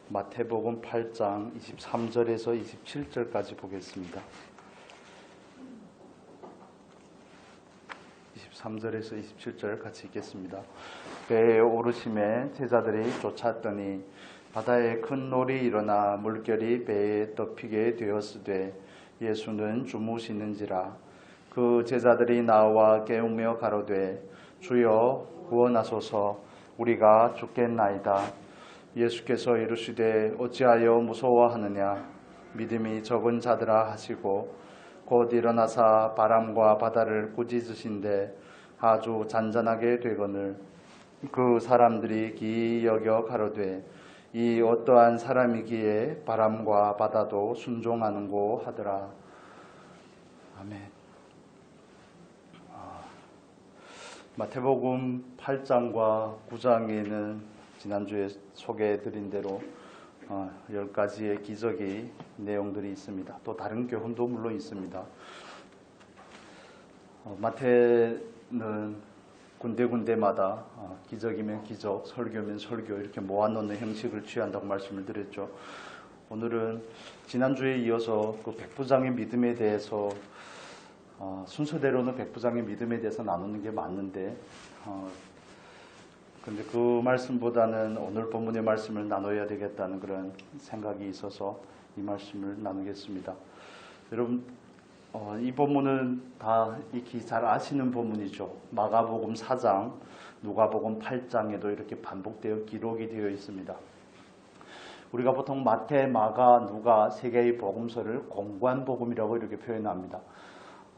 마태복음 8장 23절에서 27절까지 보겠습니다. 23절에서 27절 같이 읽겠습니다. 배에 오르심에 제자들이 쫓았더니 바다에 큰 놀이 일어나 물결이 배에 덮이게 되었으되 예수는 주무시는지라. 그 제자들이 나와 깨우며 가로되 주여 구원하소서, 우리가 죽겠나이다. 예수께서 이르시되 어찌하여 무서워하느냐, 믿음이 적은 자들아 하시고 곧 일어나사 바람과 바다를 꾸짖으신데 아주 잔잔하게 되거늘 그 사람들이 기이 여겨 가로되 이 어떠한 사람이기에 바람과 바다도 순종하는고 하더라. 아멘. 마태복음 8장과 9장에는 지난주에 소개해드린 대로 10가지의 기적의 내용들이 있습니다. 또 다른 교훈도 물론 있습니다. 마태는 군데군데마다 기적이면 기적, 설교면 설교 이렇게 모아놓는 형식을 취한다고 말씀을 드렸죠. 오늘은 지난주에 이어서 그 백부장의 믿음에 대해서 순서대로는 백부장의 믿음에 대해서 나누는 게 맞는데 근데 그 말씀보다는 오늘 본문의 말씀을 나눠야 되겠다는 그런 생각이 있어서 이 말씀을 나누겠습니다. 여러분, 이 본문은 다 익히 잘 아시는 본문이죠. 마가복음 4장, 누가복음 8장에도 이렇게 반복되어 기록이 되어 있습니다. 우리가 보통 마태, 마가, 누가 세 개의 복음서를 공관복음이라고 이렇게 표현합니다.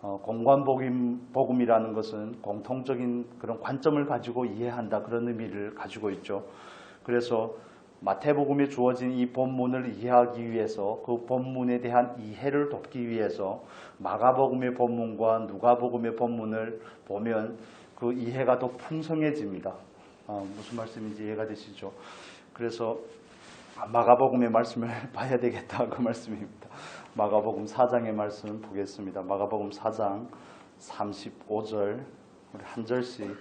공관복음이라는 것은 공통적인 그런 관점을 가지고 이해한다, 그런 의미를 가지고 있죠. 그래서 마태복음에 주어진 이 본문을 이해하기 위해서 그 본문에 대한 이해를 돕기 위해서 마가복음의 본문과 누가복음의 본문을 보면 그 이해가 더 풍성해집니다. 무슨 말씀인지 이해가 되시죠? 그래서 마가복음의 말씀을 봐야 되겠다, 그 말씀입니다. 마가복음 4장의 말씀 보겠습니다. 마가복음 4장 35절, 우리 한 절씩만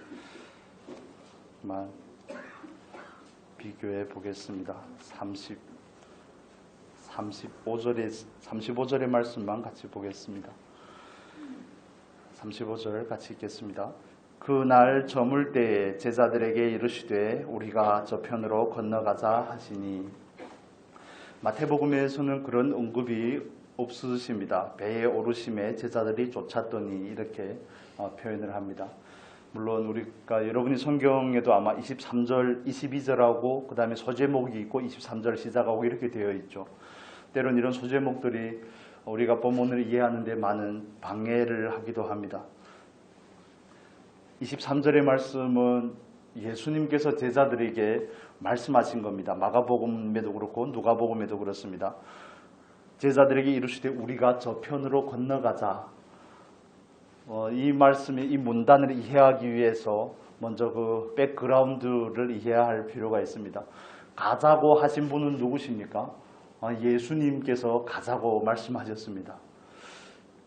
비교해 보겠습니다. 35절의 말씀만 같이 보겠습니다. 35절 같이 읽겠습니다. 그날 저물 때에 제자들에게 이르시되 우리가 저편으로 건너가자 하시니. 마태복음에서는 그런 언급이 없으십니다. 배에 오르심에 제자들이 쫓았더니 이렇게 표현을 합니다. 물론 우리가 여러분이 성경에도 아마 23절, 22절하고 그 다음에 소제목이 있고 23절 시작하고 이렇게 되어 있죠. 때론 이런 소제목들이 우리가 본문을 이해하는 데 많은 방해를 하기도 합니다. 23절의 말씀은 예수님께서 제자들에게 말씀하신 겁니다. 마가복음에도 그렇고 누가복음에도 그렇습니다. 제자들에게 이르시되 우리가 저편으로 건너가자. 이 말씀의 이 문단을 이해하기 위해서 먼저 그 백그라운드를 이해할 필요가 있습니다. 가자고 하신 분은 누구십니까? 예수님께서 가자고 말씀하셨습니다.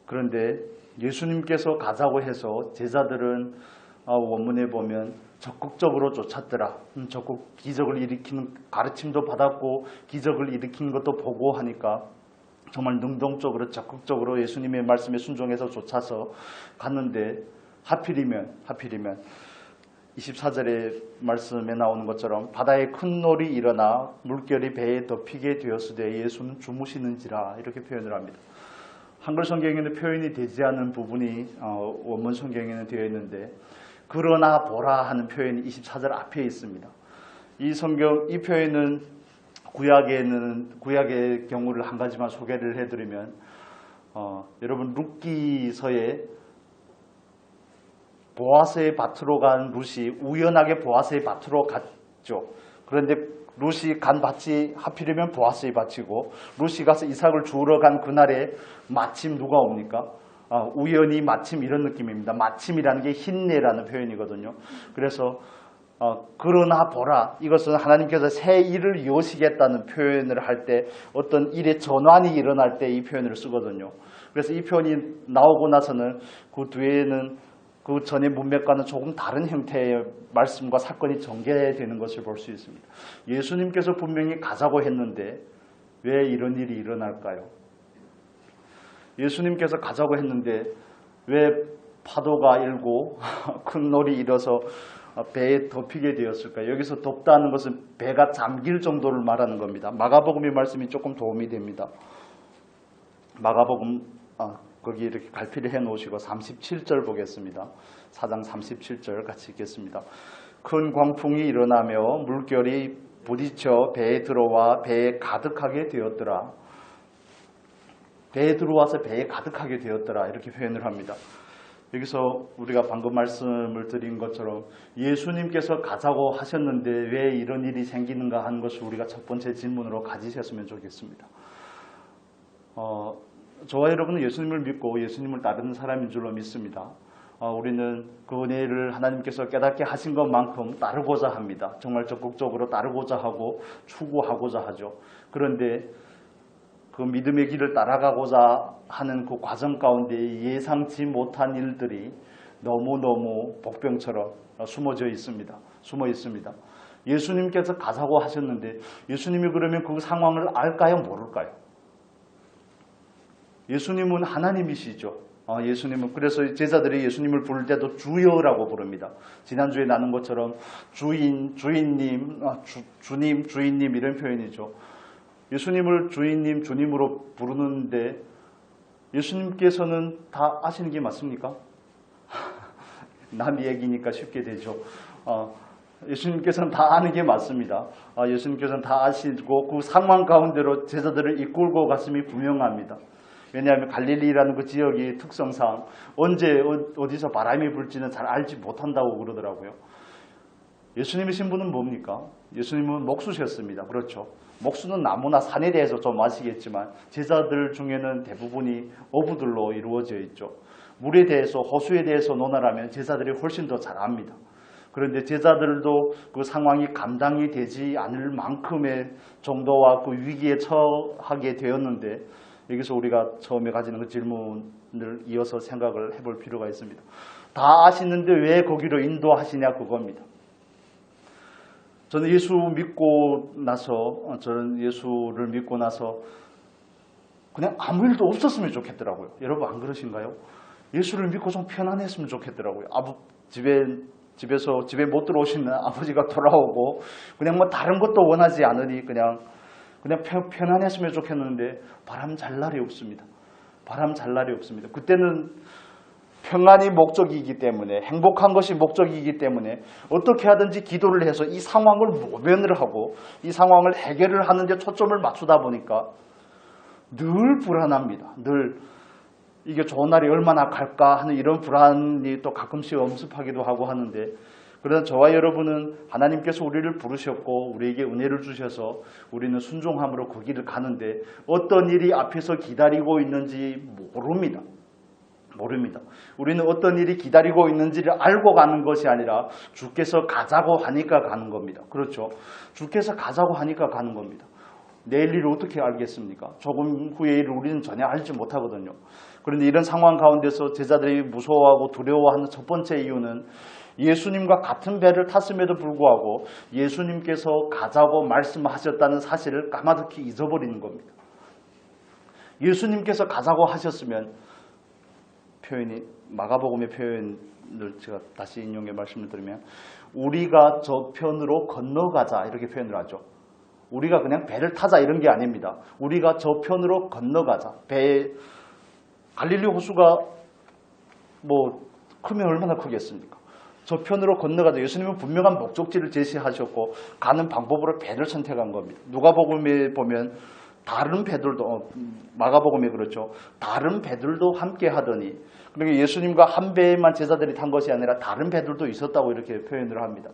그런데 예수님께서 가자고 해서 제자들은 원문에 보면 적극적으로 쫓았더라. 적극 기적을 일으키는 가르침도 받았고 기적을 일으키는 것도 보고 하니까 정말 능동적으로 적극적으로 예수님의 말씀에 순종해서 쫓아서 갔는데 하필이면 24절의 말씀에 나오는 것처럼 바다에 큰 놀이 일어나 물결이 배에 덮이게 되었으되 예수는 주무시는지라 이렇게 표현을 합니다. 한글 성경에는 표현이 되지 않은 부분이 원문 성경에는 되어 있는데 그러나 보라 하는 표현이 24절 앞에 있습니다. 이 표현은 구약의 경우를 한 가지만 소개를 해드리면 여러분 룻기서에 보아스의 밭으로 간 룻이 우연하게 보아스의 밭으로 갔죠. 그런데 룻이 간 밭이 하필이면 보아스의 밭이고 룻이 가서 이삭을 주우러 간 그날에 마침 누가 옵니까? 우연히 마침 이런 느낌입니다. 마침이라는 게 hin내라는 표현이거든요. 그래서 그러나 보라, 이것은 하나님께서 새 일을 이루시겠다는 표현을 할 때 어떤 일의 전환이 일어날 때 이 표현을 쓰거든요. 그래서 이 표현이 나오고 나서는 그 뒤에는 그 전의 문맥과는 조금 다른 형태의 말씀과 사건이 전개되는 것을 볼 수 있습니다. 예수님께서 분명히 가자고 했는데 왜 이런 일이 일어날까요? 예수님께서 가자고 했는데 왜 파도가 일고 큰 놀이 일어서 배에 덮이게 되었을까요? 여기서 덮다는 것은 배가 잠길 정도를 말하는 겁니다. 마가복음의 말씀이 조금 도움이 됩니다. 마가복음 거기 이렇게 갈피를 해 놓으시고 37절 보겠습니다. 4장 37절 같이 읽겠습니다. 큰 광풍이 일어나며 물결이 부딪혀 배에 들어와 배에 가득하게 되었더라. 배에 들어와서 배에 가득하게 되었더라. 이렇게 표현을 합니다. 여기서 우리가 방금 말씀을 드린 것처럼 예수님께서 가자고 하셨는데 왜 이런 일이 생기는가 하는 것을 우리가 첫 번째 질문으로 가지셨으면 좋겠습니다. 저와 여러분은 예수님을 믿고 예수님을 따르는 사람인 줄로 믿습니다. 우리는 그 은혜를 하나님께서 깨닫게 하신 것만큼 따르고자 합니다. 정말 적극적으로 따르고자 하고 추구하고자 하죠. 그런데 그 믿음의 길을 따라가고자 하는 그 과정 가운데 예상치 못한 일들이 너무너무 복병처럼 숨어 있습니다. 예수님께서 가자고 하셨는데 예수님이 그러면 그 상황을 알까요? 모를까요? 예수님은 하나님이시죠. 예수님은 그래서 제자들이 예수님을 부를 때도 주여라고 부릅니다. 지난주에 나눈 것처럼 주인, 주인님, 주님, 주인님 이런 표현이죠. 예수님을 주인님, 주님으로 부르는데 예수님께서는 다 아시는 게 맞습니까? 남 얘기니까 쉽게 되죠. 예수님께서는 다 아는 게 맞습니다. 예수님께서는 다 아시고 그 상황 가운데로 제자들을 이끌고 갔음이 분명합니다. 왜냐하면 갈릴리라는 그 지역의 특성상 언제 어디서 바람이 불지는 잘 알지 못한다고 그러더라고요. 예수님의 신분은 뭡니까? 예수님은 목수셨습니다. 그렇죠. 목수는 나무나 산에 대해서 좀 아시겠지만 제자들 중에는 대부분이 어부들로 이루어져 있죠. 물에 대해서 호수에 대해서 논하라면 제자들이 훨씬 더 잘 압니다. 그런데 제자들도 그 상황이 감당이 되지 않을 만큼의 정도와 그 위기에 처하게 되었는데 여기서 우리가 처음에 가지는 그 질문을 이어서 생각을 해볼 필요가 있습니다. 다 아시는데 왜 거기로 인도하시냐 그겁니다. 저는 예수를 믿고 나서 그냥 아무 일도 없었으면 좋겠더라고요. 여러분 안 그러신가요? 예수를 믿고 좀 편안했으면 좋겠더라고요. 집에 못 들어오시는 아버지가 돌아오고 그냥 뭐 다른 것도 원하지 않으니 그냥 편안했으면 좋겠는데 바람 잘 날이 없습니다. 그때는 평안이 목적이기 때문에 행복한 것이 목적이기 때문에 어떻게 하든지 기도를 해서 이 상황을 모면을 하고 이 상황을 해결을 하는 데 초점을 맞추다 보니까 늘 불안합니다. 늘 이게 좋은 날이 얼마나 갈까 하는 이런 불안이 또 가끔씩 엄습하기도 하고 하는데 그러나 저와 여러분은 하나님께서 우리를 부르셨고 우리에게 은혜를 주셔서 우리는 순종함으로 그 길을 가는데 어떤 일이 앞에서 기다리고 있는지 모릅니다. 우리는 어떤 일이 기다리고 있는지를 알고 가는 것이 아니라 주께서 가자고 하니까 가는 겁니다. 그렇죠. 주께서 가자고 하니까 가는 겁니다. 내일 일을 어떻게 알겠습니까? 조금 후의 일을 우리는 전혀 알지 못하거든요. 그런데 이런 상황 가운데서 제자들이 무서워하고 두려워하는 첫 번째 이유는 예수님과 같은 배를 탔음에도 불구하고 예수님께서 가자고 말씀하셨다는 사실을 까마득히 잊어버리는 겁니다. 예수님께서 가자고 하셨으면 마가복음의 표현을 제가 다시 인용해 말씀을 드리면 우리가 저편으로 건너가자 이렇게 표현을 하죠. 우리가 그냥 배를 타자 이런 게 아닙니다. 우리가 저편으로 건너가자. 갈릴리 호수가 크면 얼마나 크겠습니까? 저편으로 건너가자. 예수님은 분명한 목적지를 제시하셨고 가는 방법으로 배를 선택한 겁니다. 누가복음에 보면 다른 배들도 마가복음에 그렇죠. 다른 배들도 함께 하더니 그러니까 예수님과 한 배에만 제자들이 탄 것이 아니라 다른 배들도 있었다고 이렇게 표현을 합니다.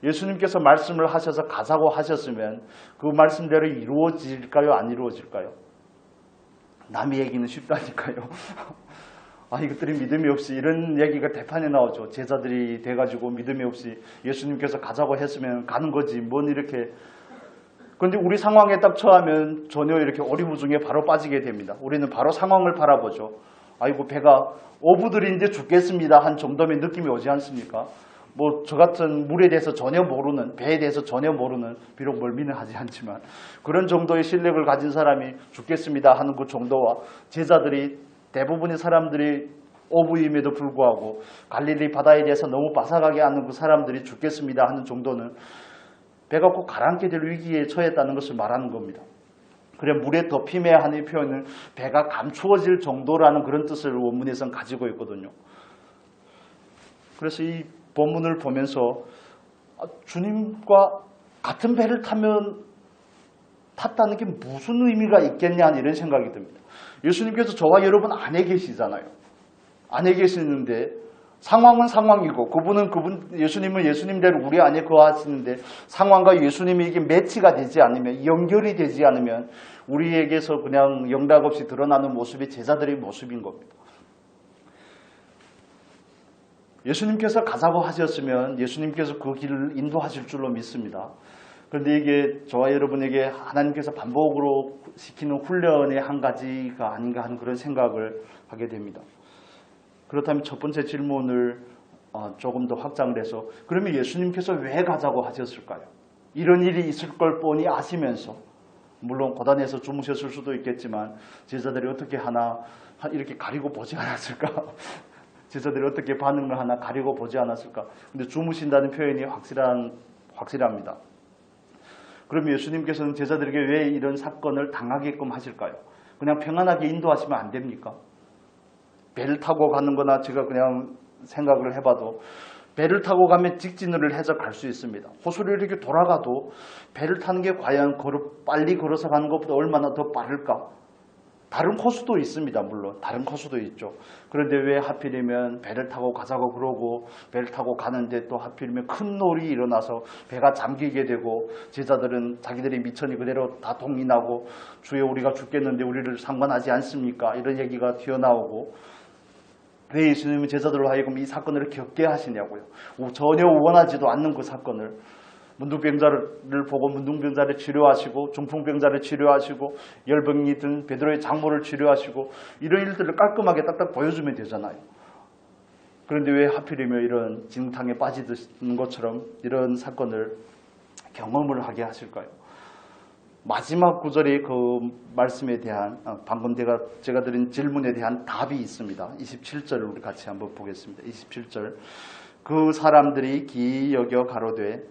예수님께서 말씀을 하셔서 가자고 하셨으면 그 말씀대로 이루어질까요? 안 이루어질까요? 남의 얘기는 쉽다니까요. 이것들이 믿음이 없이 이런 얘기가 대판에 나오죠. 제자들이 돼가지고 믿음이 없이 예수님께서 가자고 했으면 가는 거지 뭔 이렇게. 그런데 우리 상황에 딱 처하면 전혀 이렇게 오리무중에 바로 빠지게 됩니다. 우리는 바로 상황을 바라보죠. 아이고 배가 어부들인데 죽겠습니다 한 정도의 느낌이 오지 않습니까? 뭐 저 같은 물에 대해서 전혀 모르는, 배에 대해서 전혀 모르는, 비록 멀미는 하지 않지만 그런 정도의 실력을 가진 사람이 죽겠습니다 하는 그 정도와 제자들이, 대부분의 사람들이 어부임에도 불구하고 갈릴리 바다에 대해서 너무 바삭하게 아는 그 사람들이 죽겠습니다 하는 정도는 배가 꼭 가라앉게 될 위기에 처했다는 것을 말하는 겁니다. 그래 물에 덮임에 하는 표현은 배가 감추어질 정도라는 그런 뜻을 원문에서는 가지고 있거든요. 그래서 이 본문을 보면서 주님과 같은 배를 탔다는 게 무슨 의미가 있겠냐 이런 생각이 듭니다. 예수님께서 저와 여러분 안에 계시잖아요. 안에 계시는데 상황은 상황이고 예수님은 예수님대로 우리 안에 거하시는데 상황과 예수님이 이게 매치가 되지 않으면, 연결이 되지 않으면 우리에게서 그냥 영락 없이 드러나는 모습이 제자들의 모습인 겁니다. 예수님께서 가자고 하셨으면 예수님께서 그 길을 인도하실 줄로 믿습니다. 그런데 이게 저와 여러분에게 하나님께서 반복으로 시키는 훈련의 한 가지가 아닌가 하는 그런 생각을 하게 됩니다. 그렇다면 첫 번째 질문을 조금 더 확장을 해서, 그러면 예수님께서 왜 가자고 하셨을까요? 이런 일이 있을 걸 뻔히 아시면서, 물론 고단해서 주무셨을 수도 있겠지만 제자들이 어떻게 하나 이렇게 가리고 보지 않았을까? 제자들이 어떻게 반응을 하나 가리고 보지 않았을까? 근데 주무신다는 표현이 확실합니다. 그럼 예수님께서는 제자들에게 왜 이런 사건을 당하게끔 하실까요? 그냥 평안하게 인도하시면 안 됩니까? 배를 타고 가는 거나 제가 그냥 생각을 해봐도 배를 타고 가면 직진을 해서 갈 수 있습니다. 호수를 이렇게 돌아가도 배를 타는 게 과연 빨리 걸어서 가는 것보다 얼마나 더 빠를까? 다른 코스도 있습니다. 물론 다른 코스도 있죠. 그런데 왜 하필이면 배를 타고 가자고 그러고 배를 타고 가는데 또 하필이면 큰 놀이 일어나서 배가 잠기게 되고 제자들은 자기들의 미천이 그대로 다 동의나고 주여 우리가 죽겠는데 우리를 상관하지 않습니까? 이런 얘기가 튀어나오고 왜 예수님은 제자들로 하여금 이 사건을 겪게 하시냐고요. 전혀 원하지도 않는 그 사건을, 문둥병자를 보고 문둥병자를 치료하시고 중풍병자를 치료하시고 열병이 든 베드로의 장모를 치료하시고 이런 일들을 깔끔하게 딱딱 보여주면 되잖아요. 그런데 왜 하필이면 이런 진탕에 빠지는 것처럼 이런 사건을 경험을 하게 하실까요? 마지막 구절의 그 말씀에 대한, 방금 제가 드린 질문에 대한 답이 있습니다. 27절을 우리 같이 한번 보겠습니다. 27절. 그 사람들이 기이 여겨 가로되,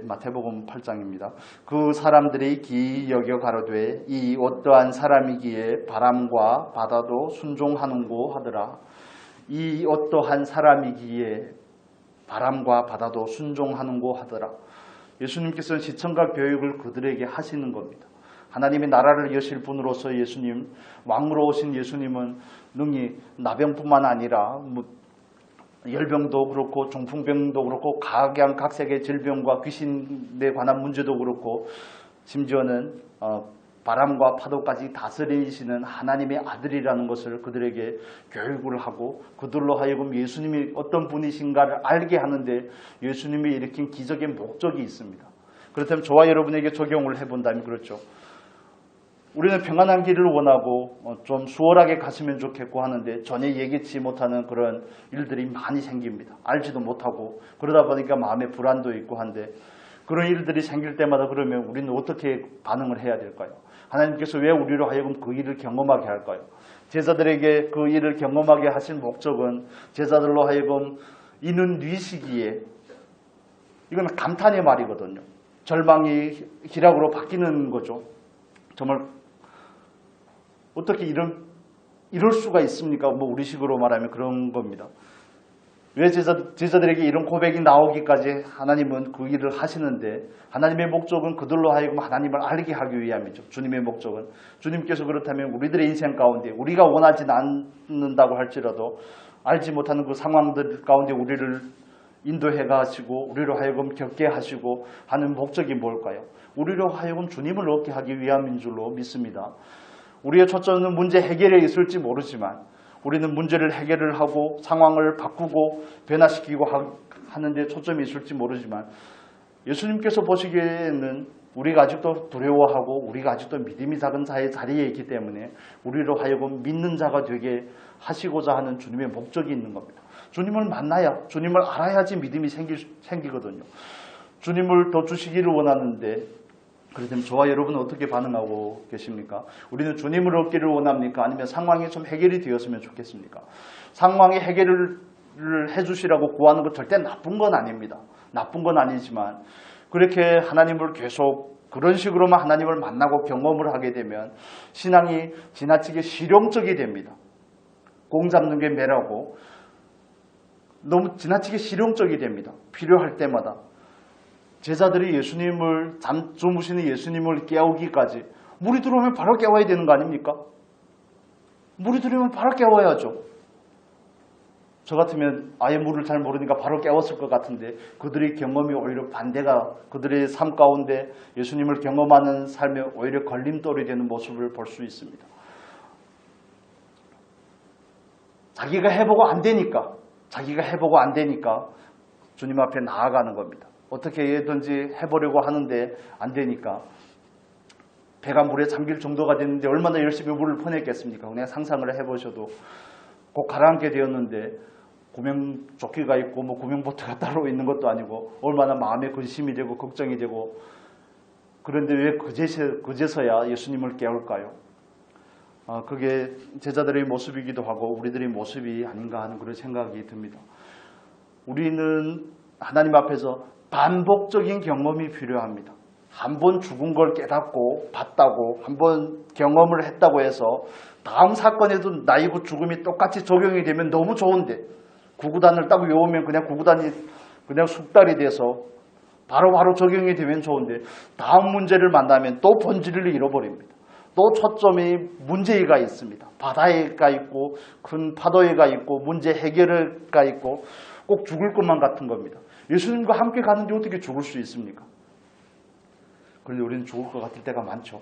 마태복음 8장입니다. 그 사람들이 기이 여겨 가로되 이 어떠한 사람이기에 바람과 바다도 순종하는고 하더라. 이 어떠한 사람이기에 바람과 바다도 순종하는고 하더라. 예수님께서는 시청각 교육을 그들에게 하시는 겁니다. 하나님의 나라를 여실 분으로서 예수님, 왕으로 오신 예수님은 능히 나병뿐만 아니라 열병도 그렇고 중풍병도 그렇고 각양각색의 질병과 귀신에 관한 문제도 그렇고 심지어는 바람과 파도까지 다스리시는 하나님의 아들이라는 것을 그들에게 교육을 하고 그들로 하여금 예수님이 어떤 분이신가를 알게 하는데 예수님이 일으킨 기적의 목적이 있습니다. 그렇다면 저와 여러분에게 적용을 해본다면 그렇죠. 우리는 평안한 길을 원하고 좀 수월하게 갔으면 좋겠고 하는데 전혀 예기치 못하는 그런 일들이 많이 생깁니다. 알지도 못하고 그러다 보니까 마음에 불안도 있고 한데 그런 일들이 생길 때마다 그러면 우리는 어떻게 반응을 해야 될까요? 하나님께서 왜 우리로 하여금 그 일을 경험하게 할까요? 제자들에게 그 일을 경험하게 하신 목적은 제자들로 하여금 이는 네 시기에, 이건 감탄의 말이거든요. 절망이 희락으로 바뀌는 거죠. 정말 어떻게 이럴 수가 있습니까? 우리식으로 말하면 그런 겁니다. 왜 제자들에게 이런 고백이 나오기까지 하나님은 그 일을 하시는데 하나님의 목적은 그들로 하여금 하나님을 알게 하기 위함이죠. 주님의 목적은. 주님께서 그렇다면 우리들의 인생 가운데 우리가 원하지는 않는다고 할지라도 알지 못하는 그 상황들 가운데 우리를 인도해 가시고 우리로 하여금 겪게 하시고 하는 목적이 뭘까요? 우리로 하여금 주님을 얻게 하기 위함인 줄로 믿습니다. 우리의 초점은 문제 해결에 있을지 모르지만 우리는 문제를 해결을 하고 상황을 바꾸고 변화시키고 하는데 초점이 있을지 모르지만 예수님께서 보시기에는 우리가 아직도 두려워하고 우리가 아직도 믿음이 작은 자의 자리에 있기 때문에 우리로 하여금 믿는 자가 되게 하시고자 하는 주님의 목적이 있는 겁니다. 주님을 만나야, 주님을 알아야지 믿음이 생기거든요. 주님을 더 주시기를 원하는데, 그렇다면 저와 여러분은 어떻게 반응하고 계십니까? 우리는 주님을 얻기를 원합니까? 아니면 상황이 좀 해결이 되었으면 좋겠습니까? 상황이 해결을 해주시라고 구하는 것 절대 나쁜 건 아닙니다. 나쁜 건 아니지만 그렇게 하나님을 계속 그런 식으로만 하나님을 만나고 경험을 하게 되면 신앙이 지나치게 실용적이 됩니다. 공 잡는 게 매라고 너무 지나치게 실용적이 됩니다. 필요할 때마다. 제자들이 예수님을, 잠 주무시는 예수님을 깨우기까지 물이 들어오면 바로 깨워야 되는 거 아닙니까? 물이 들어오면 바로 깨워야죠. 저 같으면 아예 물을 잘 모르니까 바로 깨웠을 것 같은데 그들의 경험이 오히려 반대가, 그들의 삶 가운데 예수님을 경험하는 삶에 오히려 걸림돌이 되는 모습을 볼 수 있습니다. 자기가 해보고 안 되니까 주님 앞에 나아가는 겁니다. 어떻게 해든지 해보려고 하는데 안 되니까 배가 물에 잠길 정도가 됐는데 얼마나 열심히 물을 퍼냈겠습니까? 그냥 상상을 해보셔도 곧 가라앉게 되었는데 구명조끼가 있고 뭐 구명보트가 따로 있는 것도 아니고 얼마나 마음에 근심이 되고 걱정이 되고, 그런데 왜 그제서야 예수님을 깨울까요? 그게 제자들의 모습이기도 하고 우리들의 모습이 아닌가 하는 그런 생각이 듭니다. 우리는 하나님 앞에서 반복적인 경험이 필요합니다. 한 번 죽은 걸 깨닫고 봤다고, 한 번 경험을 했다고 해서 다음 사건에도 나이고 죽음이 똑같이 적용이 되면 너무 좋은데, 구구단을 딱 외우면 그냥 구구단이 그냥 숙달이 돼서 바로바로 적용이 되면 좋은데, 다음 문제를 만나면 또 본질을 잃어버립니다. 또 초점이 문제가 있습니다. 바다에가 있고 큰 파도에가 있고 문제 해결가 있고 꼭 죽을 것만 같은 겁니다. 예수님과 함께 가는데 어떻게 죽을 수 있습니까? 그런데 우리는 죽을 것 같을 때가 많죠.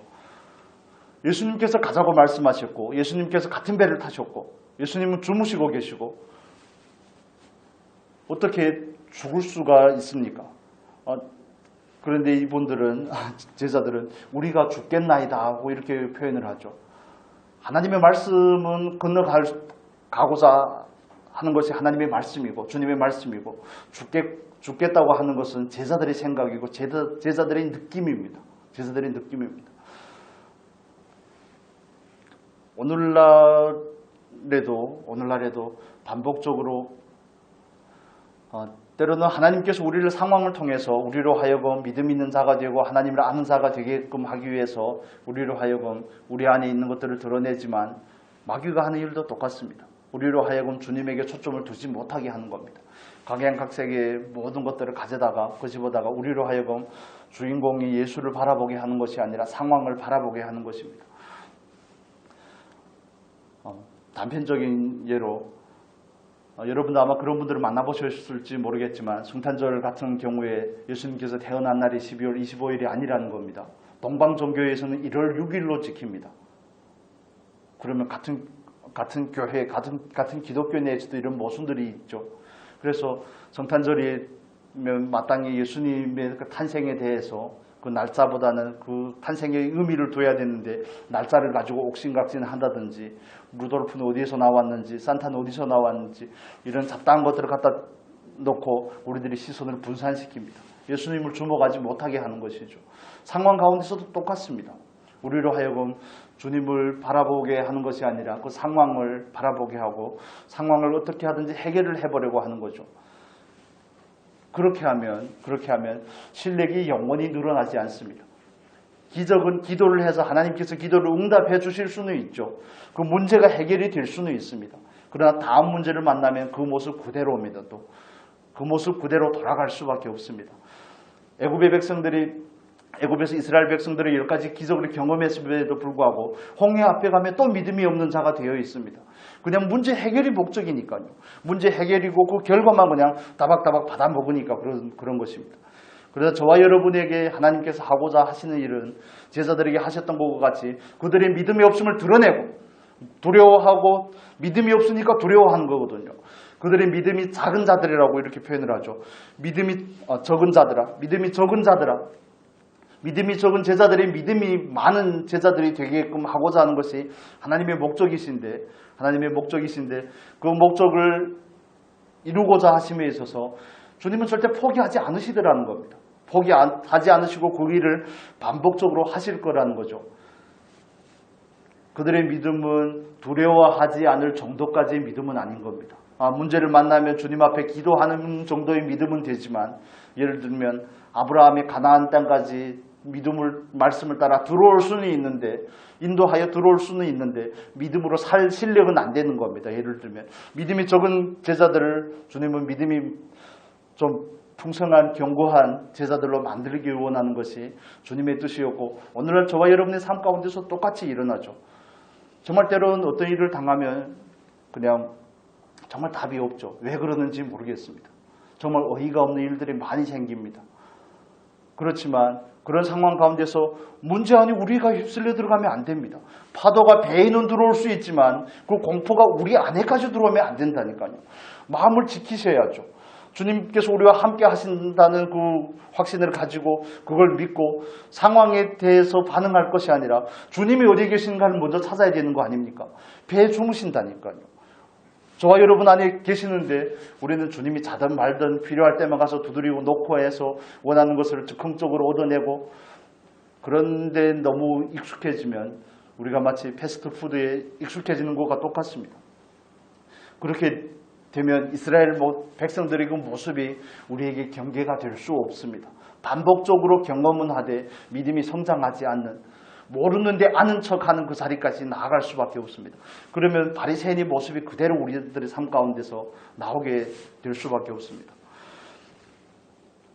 예수님께서 가자고 말씀하셨고 예수님께서 같은 배를 타셨고 예수님은 주무시고 계시고 어떻게 죽을 수가 있습니까? 그런데 이분들은, 제자들은 우리가 죽겠나이다 하고 이렇게 표현을 하죠. 하나님의 말씀은 건너가고자 하는 것이 하나님의 말씀이고 주님의 말씀이고 죽겠다고 하는 것은 제자들의 생각이고 제자들의 느낌입니다. 제자들의 느낌입니다. 오늘날에도 반복적으로 때로는 하나님께서 우리를 상황을 통해서 우리로 하여금 믿음 있는 자가 되고 하나님을 아는 자가 되게끔 하기 위해서 우리로 하여금 우리 안에 있는 것들을 드러내지만 마귀가 하는 일도 똑같습니다. 우리로 하여금 주님에게 초점을 두지 못하게 하는 겁니다. 각양각색의 모든 것들을 가져다가 거집어다가 우리로 하여금 주인공이 예수를 바라보게 하는 것이 아니라 상황을 바라보게 하는 것입니다. 단편적인 예로 여러분도 아마 그런 분들을 만나보셨을지 모르겠지만 성탄절 같은 경우에 예수님께서 태어난 날이 12월 25일이 아니라는 겁니다. 동방종교에서는 1월 6일로 지킵니다. 그러면 같은 교회, 같은 기독교 내에서도 이런 모순들이 있죠. 그래서 성탄절이면 마땅히 예수님의 그 탄생에 대해서 그 날짜보다는 그 탄생의 의미를 둬야 되는데 날짜를 가지고 옥신각신 한다든지 루돌프는 어디에서 나왔는지 산타는 어디서 나왔는지 이런 잡다한 것들을 갖다 놓고 우리들이 시선을 분산시킵니다. 예수님을 주목하지 못하게 하는 것이죠. 상황 가운데서도 똑같습니다. 우리로 하여금 주님을 바라보게 하는 것이 아니라 그 상황을 바라보게 하고 상황을 어떻게 하든지 해결을 해보려고 하는 거죠. 그렇게 하면 신뢰가 영원히 늘어나지 않습니다. 기적은 기도를 해서 하나님께서 기도를 응답해 주실 수는 있죠. 그 문제가 해결이 될 수는 있습니다. 그러나 다음 문제를 만나면 그 모습 그대로입니다. 또 그 모습 그대로 돌아갈 수밖에 없습니다. 애굽에서 이스라엘 백성들이 여러 가지 기적을 경험했음에도 불구하고 홍해 앞에 가면 또 믿음이 없는 자가 되어 있습니다. 그냥 문제 해결이 목적이니까요. 문제 해결이고 그 결과만 그냥 다박다박 받아먹으니까 그런 것입니다. 그래서 저와 여러분에게 하나님께서 하고자 하시는 일은 제자들에게 하셨던 것과 같이 그들의 믿음이 없음을 드러내고 두려워하고 믿음이 없으니까 두려워하는 거거든요. 그들의 믿음이 작은 자들이라고 이렇게 표현을 하죠. 믿음이 적은 자들아, 믿음이 적은 자들아. 믿음이 적은 제자들이 믿음이 많은 제자들이 되게끔 하고자 하는 것이 하나님의 목적이신데 그 목적을 이루고자 하심에 있어서 주님은 절대 포기하지 않으시더라는 겁니다. 포기하지 않으시고 그 일을 반복적으로 하실 거라는 거죠. 그들의 믿음은 두려워하지 않을 정도까지의 믿음은 아닌 겁니다. 문제를 만나면 주님 앞에 기도하는 정도의 믿음은 되지만, 예를 들면 아브라함이 가나안 땅까지 말씀을 따라 들어올 수는 있는데, 인도하여 들어올 수는 있는데 믿음으로 살 실력은 안 되는 겁니다. 예를 들면 믿음이 적은 제자들을 주님은 믿음이 좀 풍성한 견고한 제자들로 만들기 원하는 것이 주님의 뜻이었고, 오늘날 저와 여러분의 삶 가운데서 똑같이 일어나죠. 정말 때로는 어떤 일을 당하면 그냥 정말 답이 없죠. 왜 그러는지 모르겠습니다. 정말 어이가 없는 일들이 많이 생깁니다. 그렇지만 그런 상황 가운데서 문제 안에 우리가 휩쓸려 들어가면 안 됩니다. 파도가 배에는 들어올 수 있지만 그 공포가 우리 안에까지 들어오면 안 된다니까요. 마음을 지키셔야죠. 주님께서 우리와 함께 하신다는 그 확신을 가지고 그걸 믿고 상황에 대해서 반응할 것이 아니라 주님이 어디에 계신가를 먼저 찾아야 되는 거 아닙니까? 배에 주무신다니까요. 저와 여러분 안에 계시는데 우리는 주님이 자든 말든 필요할 때만 가서 두드리고 놓고 해서 원하는 것을 즉흥적으로 얻어내고, 그런데 너무 익숙해지면 우리가 마치 패스트푸드에 익숙해지는 것과 똑같습니다. 그렇게 되면 이스라엘 백성들의 그 모습이 우리에게 경계가 될 수 없습니다. 반복적으로 경험은 하되 믿음이 성장하지 않는, 모르는데 아는 척하는 그 자리까지 나아갈 수밖에 없습니다. 그러면 바리새인의 모습이 그대로 우리들의 삶 가운데서 나오게 될 수밖에 없습니다.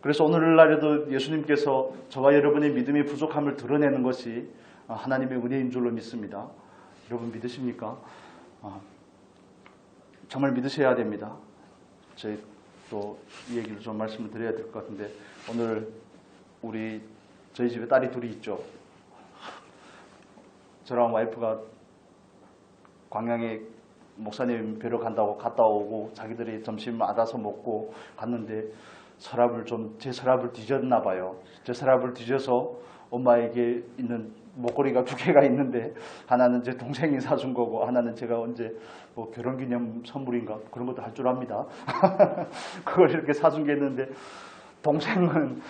그래서 오늘날에도 예수님께서 저와 여러분의 믿음의 부족함을 드러내는 것이 하나님의 은혜인 줄로 믿습니다. 여러분 믿으십니까? 정말 믿으셔야 됩니다. 저희 또 이 얘기를 좀 말씀을 드려야 될 것 같은데, 오늘 저희 집에 딸이 둘이 있죠. 저랑 와이프가 광양에 목사님 뵈러 간다고 갔다 오고 자기들이 점심 알아서 먹고 갔는데 제 서랍을 뒤졌나 봐요. 제 서랍을 뒤져서 엄마에게 있는 목걸이가 두 개가 있는데, 하나는 제 동생이 사준 거고 하나는 제가 언제 결혼기념 선물인가 그런 것도 할 줄 압니다. 그걸 이렇게 사준 게 있는데, 동생은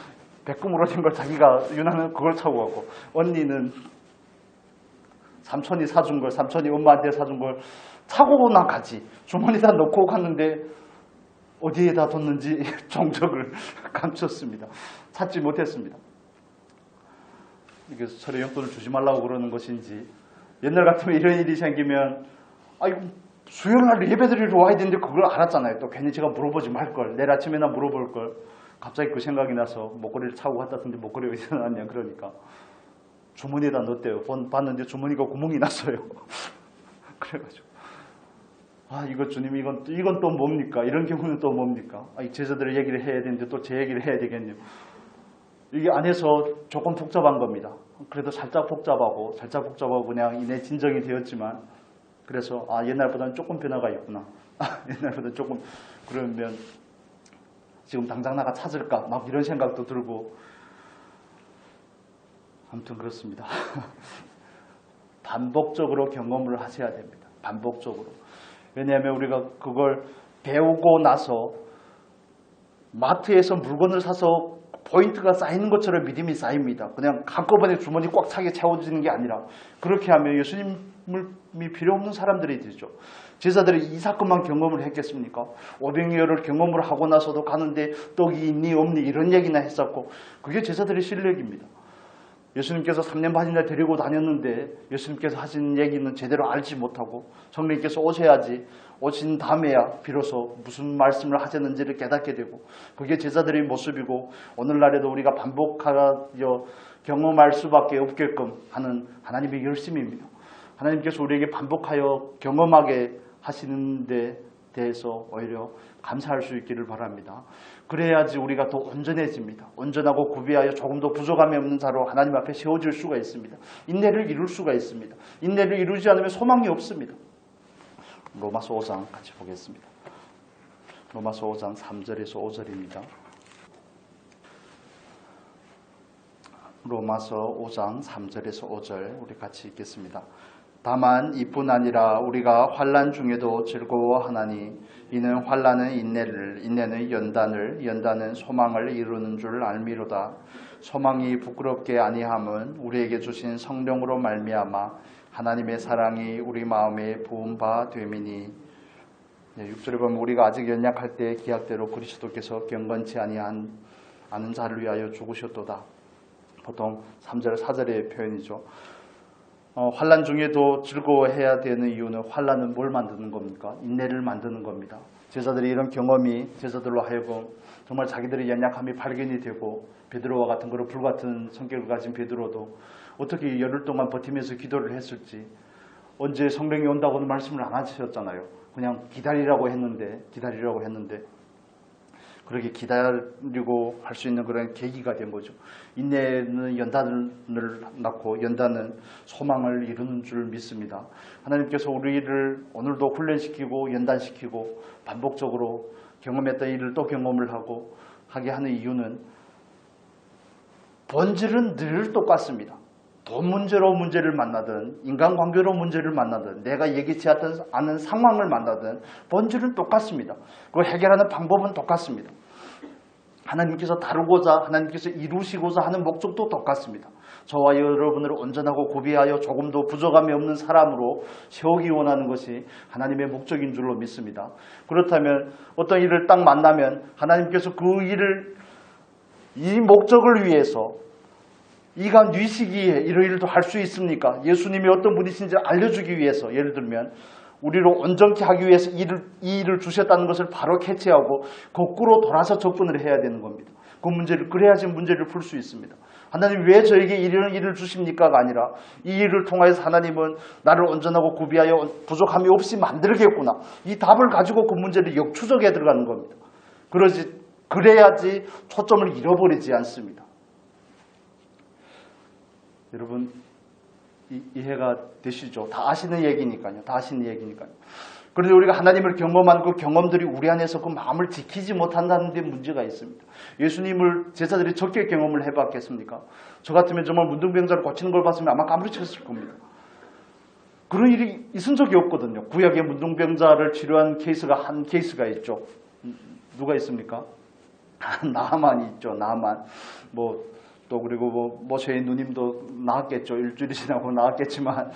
백금으로 된 걸 자기가 유나는 그걸 차고 갔고, 언니는 삼촌이 엄마한테 사준 걸 차고나 가지 주머니에다 넣고 갔는데 어디에다 뒀는지 정적을 감췄습니다. 찾지 못했습니다. 이게 서로 용돈을 주지 말라고 그러는 것인지, 옛날 같으면 이런 일이 생기면 수요일날 예배드리러 와야 되는데 그걸 알았잖아요. 또 괜히 제가 물어보지 말걸, 내일 아침에나 물어볼걸. 갑자기 그 생각이 나서 목걸이를 차고 갔다 왔는데 목걸이가 어디서 나왔냐 그러니까 주머니에다 넣었대요. 봤는데 주머니가 구멍이 났어요. 그래가지고 이거 주님 이건 또 뭡니까? 이런 경우는 또 뭡니까? 이 제자들의 얘기를 해야 되는데 또 제 얘기를 해야 되겠네요. 이게 안에서 조금 복잡한 겁니다. 그래도 살짝 복잡하고 그냥 이내 진정이 되었지만, 그래서 옛날보다는 조금 변화가 있구나. 옛날보다는 조금, 그러면 지금 당장 나가 찾을까? 막 이런 생각도 들고. 아무튼 그렇습니다. 반복적으로 경험을 하셔야 됩니다. 반복적으로. 왜냐하면 우리가 그걸 배우고 나서 마트에서 물건을 사서 포인트가 쌓이는 것처럼 믿음이 쌓입니다. 그냥 한꺼번에 주머니 꽉 차게 채워지는 게 아니라, 그렇게 하면 예수님이 필요 없는 사람들이 되죠. 제자들이 이 사건만 경험을 했겠습니까? 오병이어를 경험을 하고 나서도 가는데 떡이 있니 없니 이런 얘기나 했었고, 그게 제자들의 실력입니다. 예수님께서 3년 반이나 데리고 다녔는데 예수님께서 하신 얘기는 제대로 알지 못하고, 성령님께서 오신 다음에야 비로소 무슨 말씀을 하셨는지를 깨닫게 되고, 그게 제자들의 모습이고, 오늘날에도 우리가 반복하여 경험할 수밖에 없게끔 하는 하나님의 열심입니다. 하나님께서 우리에게 반복하여 경험하게 하시는 데 대해서 오히려 감사할 수 있기를 바랍니다. 그래야지 우리가 더 온전해집니다. 온전하고 구비하여 조금 더 부족함이 없는 자로 하나님 앞에 세워질 수가 있습니다. 인내를 이룰 수가 있습니다. 인내를 이루지 않으면 소망이 없습니다. 로마서 5장 같이 보겠습니다. 로마서 5장 3절에서 5절입니다. 로마서 5장 3절에서 5절 우리 같이 읽겠습니다. 다만 이뿐 아니라 우리가 환난 중에도 즐거워하나니 이는 환난은 인내를, 인내는 연단을, 연단은 소망을 이루는 줄 알미로다. 소망이 부끄럽게 아니함은 우리에게 주신 성령으로 말미암아 하나님의 사랑이 우리 마음에 부은 바 됨이니. 6절에 보면 우리가 아직 연약할 때 기약대로 그리스도께서 경건치 아니한 아는 자를 위하여 죽으셨도다. 보통 3절, 4절의 표현이죠. 환난 중에도 즐거워해야 되는 이유는 환난은 뭘 만드는 겁니까? 인내를 만드는 겁니다. 제자들이 이런 경험이 제자들로 하여금 정말 자기들의 연약함이 발견이 되고 베드로와 같은 그런 불같은 성격을 가진 베드로도 어떻게 열흘 동안 버티면서 기도를 했을지 언제 성령이 온다고는 말씀을 안 하셨잖아요. 그냥 기다리라고 했는데 그렇게 기다리고 할 수 있는 그런 계기가 된 거죠. 인내는 연단을 낳고 연단은 소망을 이루는 줄 믿습니다. 하나님께서 우리를 오늘도 훈련시키고 연단시키고 반복적으로 경험했던 일을 또 경험을 하고 하게 하는 이유는 본질은 늘 똑같습니다. 돈 문제로 문제를 만나든 인간관계로 문제를 만나든 내가 예기치 않은 상황을 만나든 본질은 똑같습니다. 그걸 해결하는 방법은 똑같습니다. 하나님께서 다루고자 하나님께서 이루시고자 하는 목적도 똑같습니다. 저와 여러분을 온전하고 구비하여 조금도 부족함이 없는 사람으로 세우기 원하는 것이 하나님의 목적인 줄로 믿습니다. 그렇다면 어떤 일을 딱 만나면 하나님께서 그 일을 이 목적을 위해서 이가 네 시기에 이런 일도 할 수 있습니까? 예수님이 어떤 분이신지 알려주기 위해서 예를 들면 우리를 온전케 하기 위해서 이 일을 주셨다는 것을 바로 캐치하고 거꾸로 돌아서 접근을 해야 되는 겁니다. 그 문제를 그래야지 문제를 풀 수 있습니다. 하나님 왜 저에게 이런 일을 주십니까가 아니라 이 일을 통해서 하나님은 나를 온전하고 구비하여 부족함이 없이 만들겠구나. 이 답을 가지고 그 문제를 역추적에 들어가는 겁니다. 그래야지 초점을 잃어버리지 않습니다. 여러분 이해가 되시죠? 다 아시는 얘기니까요. 그런데 우리가 하나님을 경험한 그 경험들이 우리 안에서 그 마음을 지키지 못한다는 데 문제가 있습니다. 예수님을 제자들이 적게 경험을 해봤겠습니까? 저 같으면 정말 문둥병자를 고치는 걸 봤으면 아마 까무러쳤을 겁니다. 그런 일이 있은 적이 없거든요. 구약의 문둥병자를 치료한 한 케이스가 있죠. 누가 있습니까? 나아만이 있죠. 나아만. 또 그리고 모세의 누님도 나았겠죠. 일주일이 지나고 나았겠지만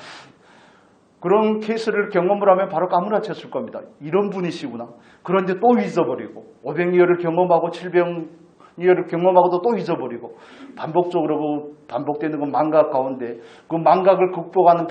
그런 케이스를 경험을 하면 바로 까무라쳤을 겁니다. 이런 분이시구나. 그런데 또 잊어버리고 500여를 경험하고 700여를 경험하고도 또 잊어버리고 반복적으로 반복되는 건 망각 가운데 그 망각을 극복하는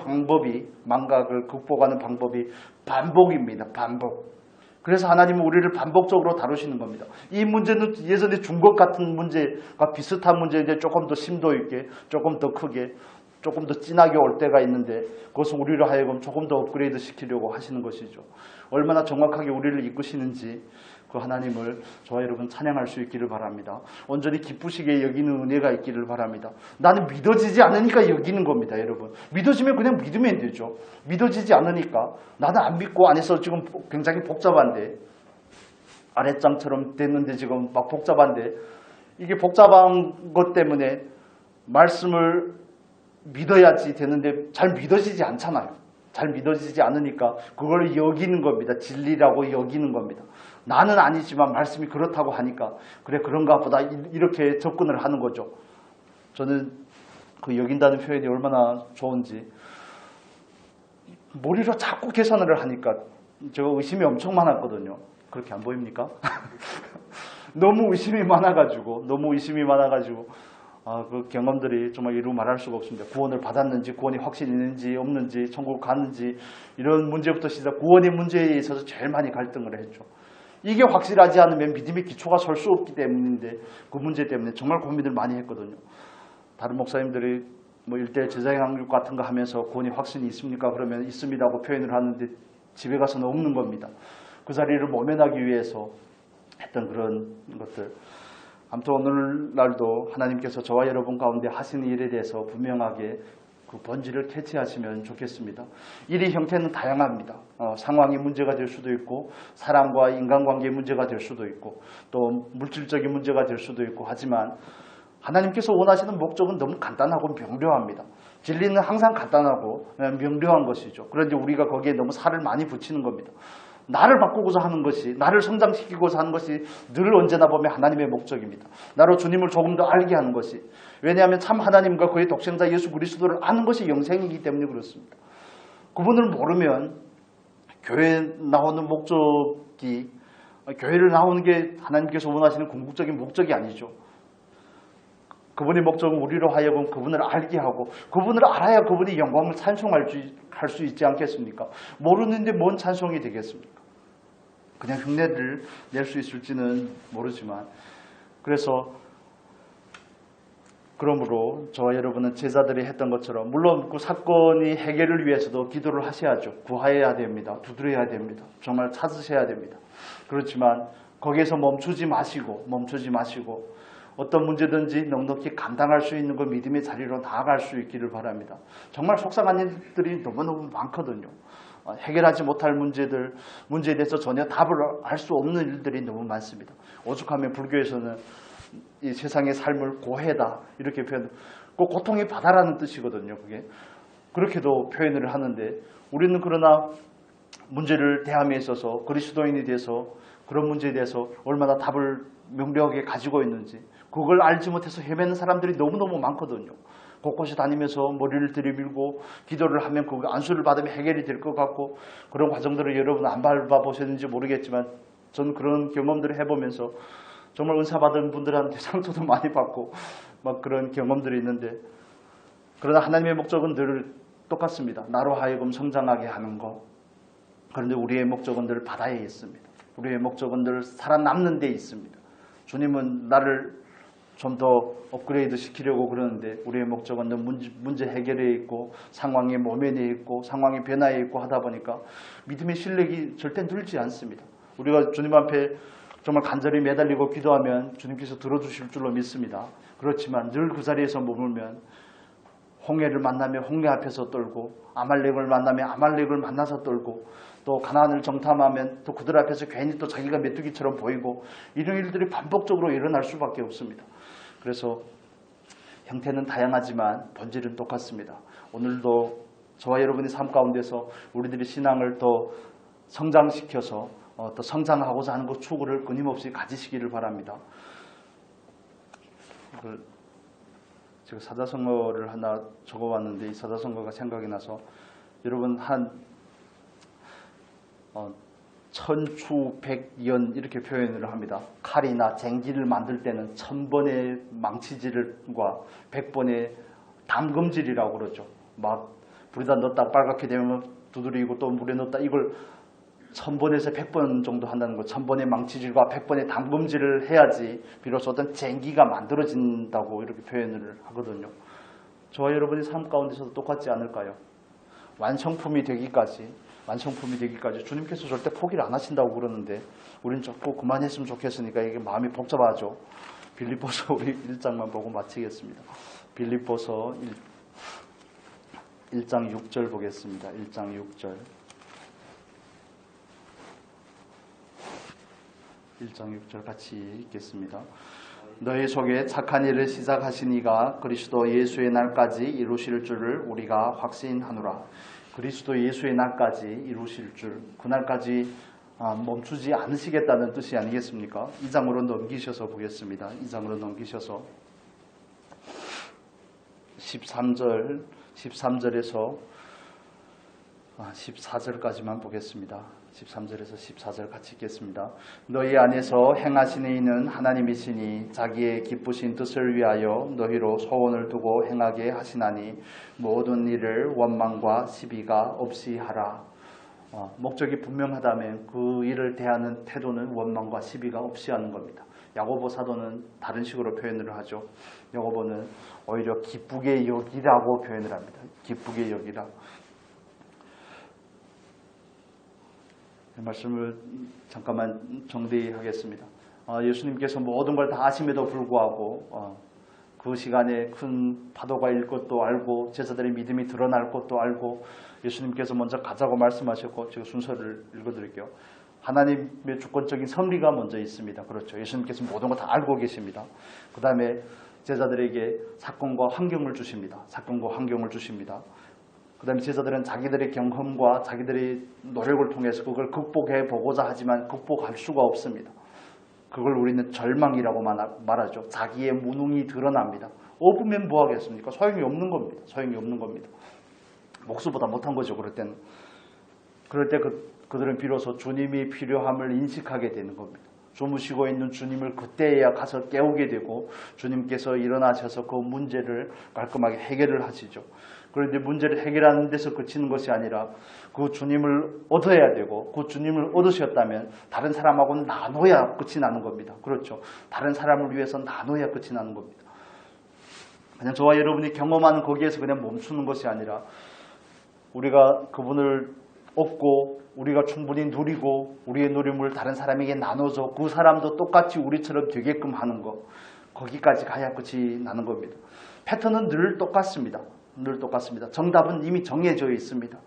방법이 반복입니다. 반복. 그래서 하나님은 우리를 반복적으로 다루시는 겁니다. 이 문제는 예전에 준 것 같은 문제가 비슷한 문제인데 조금 더 심도 있게, 조금 더 크게, 조금 더 진하게 올 때가 있는데 그것은 우리를 하여금 조금 더 업그레이드 시키려고 하시는 것이죠. 얼마나 정확하게 우리를 이끄시는지 그 하나님을 저와 여러분 찬양할 수 있기를 바랍니다. 온전히 기쁘시게 여기는 은혜가 있기를 바랍니다. 나는 믿어지지 않으니까 여기는 겁니다. 여러분 믿어지면 그냥 믿으면 되죠. 믿어지지 않으니까 나는 안 믿고 안에서 지금 굉장히 복잡한데 아랫장처럼 됐는데 지금 막 복잡한데 이게 복잡한 것 때문에 말씀을 믿어야지 되는데 잘 믿어지지 않잖아요. 잘 믿어지지 않으니까 그걸 여기는 겁니다. 진리라고 여기는 겁니다. 나는 아니지만 말씀이 그렇다고 하니까 그래 그런가 보다 이렇게 접근을 하는 거죠. 저는 그 여긴다는 표현이 얼마나 좋은지 머리로 자꾸 계산을 하니까 제가 의심이 엄청 많았거든요. 그렇게 안 보입니까? 너무 의심이 많아가지고 그 경험들이 정말 이루 말할 수가 없습니다. 구원을 받았는지, 구원이 확실히 있는지 없는지, 천국 갔는지 이런 문제부터 시작. 구원의 문제에 있어서 제일 많이 갈등을 했죠. 이게 확실하지 않으면 믿음의 기초가 설 수 없기 때문인데 그 문제 때문에 정말 고민을 많이 했거든요. 다른 목사님들이 일대 제자양육 같은 거 하면서 구원이 확신이 있습니까? 그러면 있습니다고 표현을 하는데 집에 가서는 없는 겁니다. 그 자리를 모면하기 위해서 했던 그런 것들. 아무튼 오늘날도 하나님께서 저와 여러분 가운데 하시는 일에 대해서 분명하게 그 본질을 캐치하시면 좋겠습니다. 일의 형태는 다양합니다. 상황이 문제가 될 수도 있고 사람과 인간관계의 문제가 될 수도 있고 또 물질적인 문제가 될 수도 있고 하지만 하나님께서 원하시는 목적은 너무 간단하고 명료합니다. 진리는 항상 간단하고 명료한 것이죠. 그런데 우리가 거기에 너무 살을 많이 붙이는 겁니다. 나를 바꾸고자 하는 것이, 나를 성장시키고자 하는 것이 늘 언제나 보면 하나님의 목적입니다. 나로 주님을 조금 더 알게 하는 것이. 왜냐하면 참 하나님과 그의 독생자 예수 그리스도를 아는 것이 영생이기 때문에 그렇습니다. 그분을 모르면 교회에 나오는 목적이, 교회를 나오는 게 하나님께서 원하시는 궁극적인 목적이 아니죠. 그분의 목적은 우리로 하여금 그분을 알게 하고 그분을 알아야 그분의 영광을 찬송할 수 있지 않겠습니까? 모르는데 뭔 찬송이 되겠습니까? 그냥 흉내를 낼 수 있을지는 모르지만 그러므로 저와 여러분은 제자들이 했던 것처럼 물론 그 사건이 해결을 위해서도 기도를 하셔야죠. 구하여야 됩니다. 두드려야 됩니다. 정말 찾으셔야 됩니다. 그렇지만 거기에서 멈추지 마시고 어떤 문제든지 넉넉히 감당할 수 있는 그 믿음의 자리로 나아갈 수 있기를 바랍니다. 정말 속상한 일들이 너무너무 많거든요. 해결하지 못할 문제에 대해서 전혀 답을 할 수 없는 일들이 너무 많습니다. 오죽하면 불교에서는 이 세상의 삶을 고해다 이렇게 표현, 꼭 고통의 바다라는 뜻이거든요. 그게 그렇게도 표현을 하는데 우리는 그러나 문제를 대함에 있어서 그리스도인이 돼서 그런 문제에 대해서 얼마나 답을 명료하게 가지고 있는지 그걸 알지 못해서 헤매는 사람들이 너무너무 많거든요. 곳곳에 다니면서 머리를 들이밀고 기도를 하면 그 안수를 받으면 해결이 될 것 같고 그런 과정들을 여러분 안 밟아보셨는지 모르겠지만 저는 그런 경험들을 해보면서 정말 은사 받은 분들한테 상처도 많이 받고 막 그런 경험들이 있는데 그러나 하나님의 목적은 늘 똑같습니다. 나로 하여금 성장하게 하는 것. 그런데 우리의 목적은 늘 바다에 있습니다. 우리의 목적은 늘 살아남는 데 있습니다. 주님은 나를 좀 더 업그레이드 시키려고 그러는데 우리의 목적은 늘 문제 해결에 있고 상황의 모면에 있고 상황의 변화에 있고 하다 보니까 믿음의 실력이 절대 늘지 않습니다. 우리가 주님 앞에 정말 간절히 매달리고 기도하면 주님께서 들어주실 줄로 믿습니다. 그렇지만 늘 그 자리에서 머물면 홍해를 만나면 홍해 앞에서 떨고 아말렉을 만나면 아말렉을 만나서 떨고 또 가나안을 정탐하면 또 그들 앞에서 괜히 또 자기가 메뚜기처럼 보이고 이런 일들이 반복적으로 일어날 수밖에 없습니다. 그래서 형태는 다양하지만 본질은 똑같습니다. 오늘도 저와 여러분의 삶 가운데서 우리들의 신앙을 더 성장시켜서 더 성장하고자 하는 그 추구를 끊임없이 가지시기를 바랍니다. 제가 사자성어를 하나 적어왔는데 이 사자성어가 생각이 나서 여러분 한 천추백연 이렇게 표현을 합니다. 칼이나 쟁기를 만들 때는 1000번의 망치질과 100번의 담금질이라고 그러죠. 막 불에다 넣었다 빨갛게 되면 두드리고 또 물에 넣었다 이걸 1000번에서 100번 정도 한다는 거. 1000번의 망치질과 100번의 담금질을 해야지 비로소 어떤 쟁기가 만들어진다고 이렇게 표현을 하거든요. 저와 여러분의 삶 가운데서도 똑같지 않을까요? 완성품이 되기까지 주님께서 절대 포기를 안 하신다고 그러는데 우리는 자꾸 그만했으면 좋겠으니까 이게 마음이 복잡하죠. 빌립보서 우리 1장만 보고 마치겠습니다. 빌립보서 1장 6절 보겠습니다. 1장 6절. 1장 6절 같이 읽겠습니다. 너희 속에 착한 일을 시작하신 이가 그리스도 예수의 날까지 이루실 줄을 우리가 확신하노라. 그리스도 예수의 날까지 이루실 줄, 그날까지 멈추지 않으시겠다는 뜻이 아니겠습니까? 2장으로 넘기셔서 보겠습니다. 2장으로 넘기셔서 13절에서 14절까지만 보겠습니다. 13절에서 14절 같이 읽겠습니다. 너희 안에서 행하시는 이는 하나님이시니 자기의 기쁘신 뜻을 위하여 너희로 소원을 두고 행하게 하시나니 모든 일을 원망과 시비가 없이 하라. 목적이 분명하다면 그 일을 대하는 태도는 원망과 시비가 없이 하는 겁니다. 야고보 사도는 다른 식으로 표현을 하죠. 야고보는 오히려 기쁘게 여기라고 표현을 합니다. 기쁘게 여기라. 말씀을 잠깐만 정리하겠습니다. 예수님께서 모든 걸 다 아심에도 불구하고 그 그 시간에 큰 파도가 일 것도 알고 제자들의 믿음이 드러날 것도 알고 예수님께서 먼저 가자고 말씀하셨고, 제가 순서를 읽어드릴게요. 하나님의 주권적인 섭리가 먼저 있습니다. 그렇죠. 예수님께서 모든 거 다 알고 계십니다. 그 다음에 제자들에게 사건과 환경을 주십니다. 사건과 환경을 주십니다. 그 다음에 제자들은 자기들의 경험과 자기들의 노력을 통해서 그걸 극복해 보고자 하지만 극복할 수가 없습니다. 그걸 우리는 절망이라고 말하죠. 자기의 무능이 드러납니다. 업으면 뭐 하겠습니까? 소용이 없는 겁니다. 소용이 없는 겁니다. 목수보다 못한 거죠. 그럴 때는. 그럴 때 그들은 비로소 주님이 필요함을 인식하게 되는 겁니다. 주무시고 있는 주님을 그때야 가서 깨우게 되고 주님께서 일어나셔서 그 문제를 깔끔하게 해결을 하시죠. 그런데 문제를 해결하는 데서 그치는 것이 아니라 그 주님을 얻어야 되고 그 주님을 얻으셨다면 다른 사람하고는 나눠야 끝이 나는 겁니다. 그렇죠. 다른 사람을 위해서 나눠야 끝이 나는 겁니다. 그냥 저와 여러분이 경험하는 거기에서 그냥 멈추는 것이 아니라 우리가 그분을 얻고 우리가 충분히 누리고 우리의 누림을 다른 사람에게 나눠서 그 사람도 똑같이 우리처럼 되게끔 하는 것, 거기까지 가야 끝이 나는 겁니다. 패턴은 늘 똑같습니다. 늘 똑같습니다. 정답은 이미 정해져 있습니다.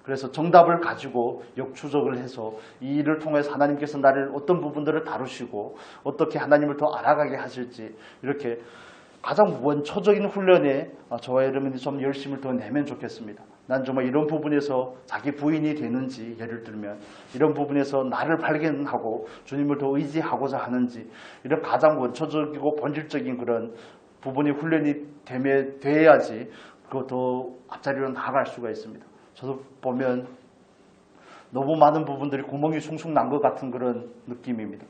그래서 정답을 가지고 역추적을 해서 이 일을 통해서 하나님께서 나를 어떤 부분들을 다루시고 어떻게 하나님을 더 알아가게 하실지 이렇게 가장 원초적인 훈련에 저와 여러분이 좀 열심을 더 내면 좋겠습니다. 난 정말 이런 부분에서 자기 부인이 되는지, 예를 들면 이런 부분에서 나를 발견하고 주님을 더 의지하고자 하는지, 이런 가장 원초적이고 본질적인 그런 부분이 훈련이 돼야지 더 앞자리로 나아갈 수가 있습니다. 저도 보면 너무 많은 부분들이 구멍이 숭숭 난 것 같은 그런 느낌입니다.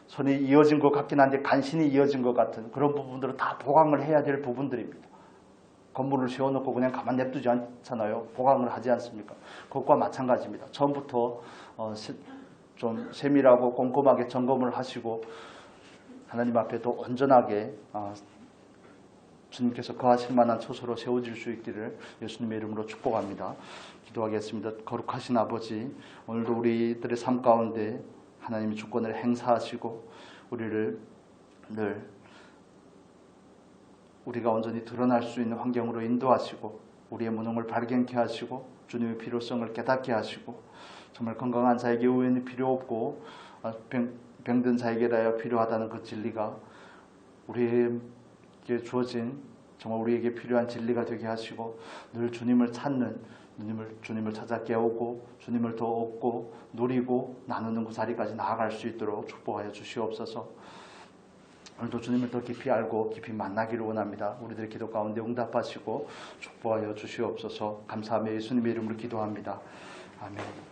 선이 이어진 것 같긴 한데 간신히 이어진 것 같은 그런 부분들은 다 보강을 해야 될 부분들입니다. 건물을 세워놓고 그냥 가만 냅두지 않잖아요. 보강을 하지 않습니까? 그것과 마찬가지입니다. 처음부터 좀 세밀하고 꼼꼼하게 점검을 하시고 하나님 앞에 더 온전하게 주님께서 거하실 만한 처소로 세워질 수 있기를 예수님의 이름으로 축복합니다. 기도하겠습니다. 거룩하신 아버지, 오늘도 우리들의 삶 가운데 하나님의 주권을 행사하시고 우리를 늘 우리가 온전히 드러날 수 있는 환경으로 인도하시고 우리의 무능을 발견케 하시고 주님의 필요성을 깨닫게 하시고 정말 건강한 자에게 의원이 필요 없고 병든 자에게라야 필요하다는 그 진리가 우리에게 주어진 정말 우리에게 필요한 진리가 되게 하시고 늘 주님을 찾는 주님을 찾아 깨우고 주님을 더 얻고 누리고 나누는 그 자리까지 나아갈 수 있도록 축복하여 주시옵소서. 오늘도 주님을 더 깊이 알고 깊이 만나기를 원합니다. 우리들의 기도 가운데 응답하시고 축복하여 주시옵소서. 감사하며 예수님의 이름으로 기도합니다. 아멘.